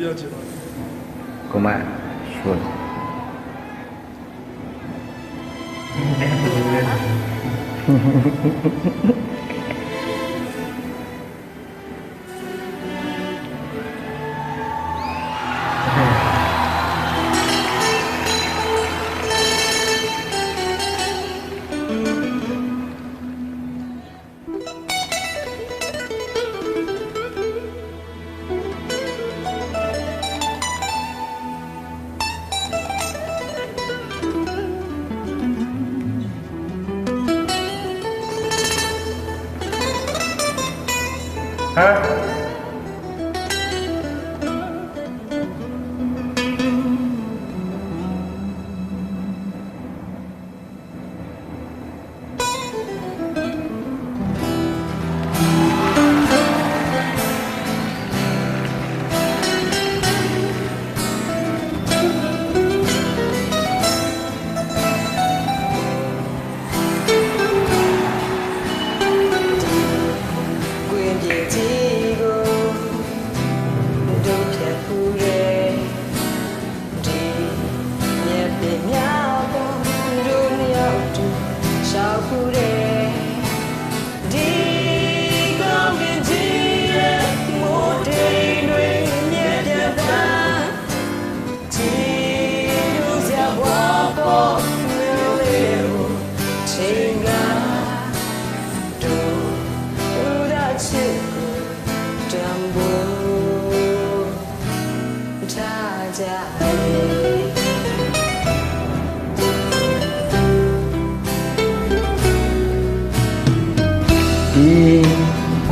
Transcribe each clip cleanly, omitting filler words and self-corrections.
ပြချင်ပါကိုမရွှေ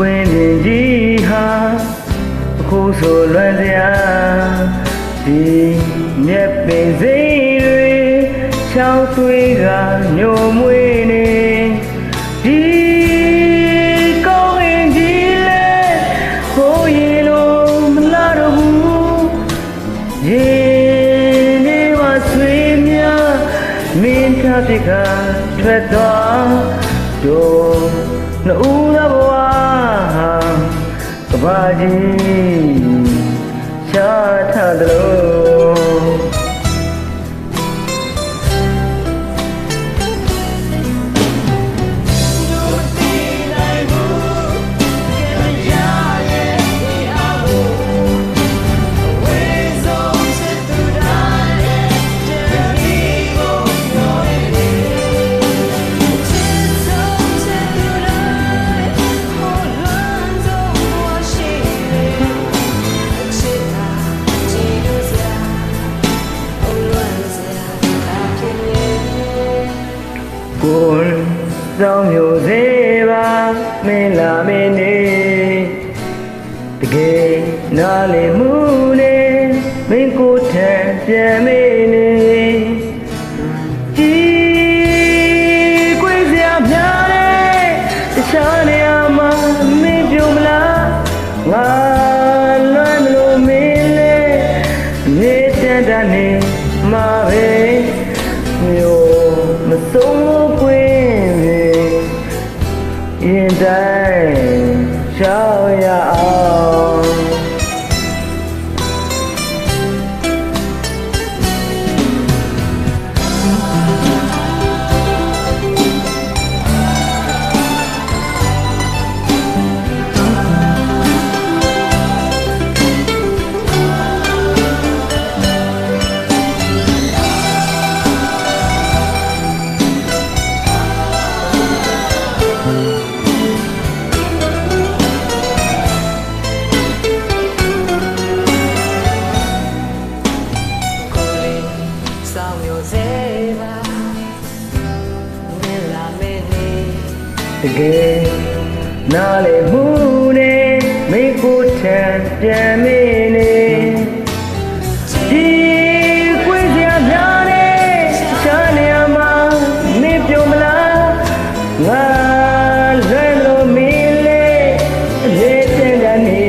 ကွင်းပြင်ကြီးဟာအခုဆိုလွန်စရာဒီမြက်ပင်စိမ်းတွေချောင်းသွေးကညိုမွေးနေဒီကောင်းရင်ကြီးလဲဟိုရင်လို့မလာတော့ဘူးရင်နေဝဆွေးများမင်းသားပြကထွက်သွားတို့နှူးသောဘဝကဘာကြီးရှားထသလိုကိုယ်ဆောင်မျိုးစေပါမင်းလာမင်းနေတကယ်နားလေမှုနဲ့မင်းကိုထန်ပြန်မင်းနေကြီးကိုယ်စရာများတယ်တခြားနေရာမှာမင်းပြုံးမလားငါလွမ်းမလို့မင်းလေနေတန်တန်နေမှာပဲမျိုးမဆုံးပွင့်ရင်တိုင်းရှောင်ရအောင်တကယ်နားလေမှုနဲ့မိကိုထန်ပြန်မင်းနေဒီကိုယ်စရာများနဲ့ရှားနေမှာမင်းပြုံးမလားငါလွယ်လို့မင်းလေလေတဲ့ကနေ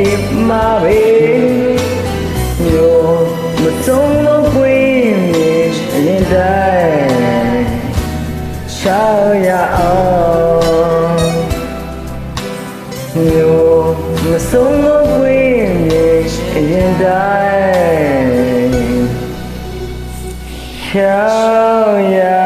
မှာပဲမျိုးမဆုံးလို့ပွင့်ရင်တိုင်းရှောင်ရအောင်မျိုးမဆုံးလို့ပွင့်ရင် ရင်တိုင်းချောင်းရ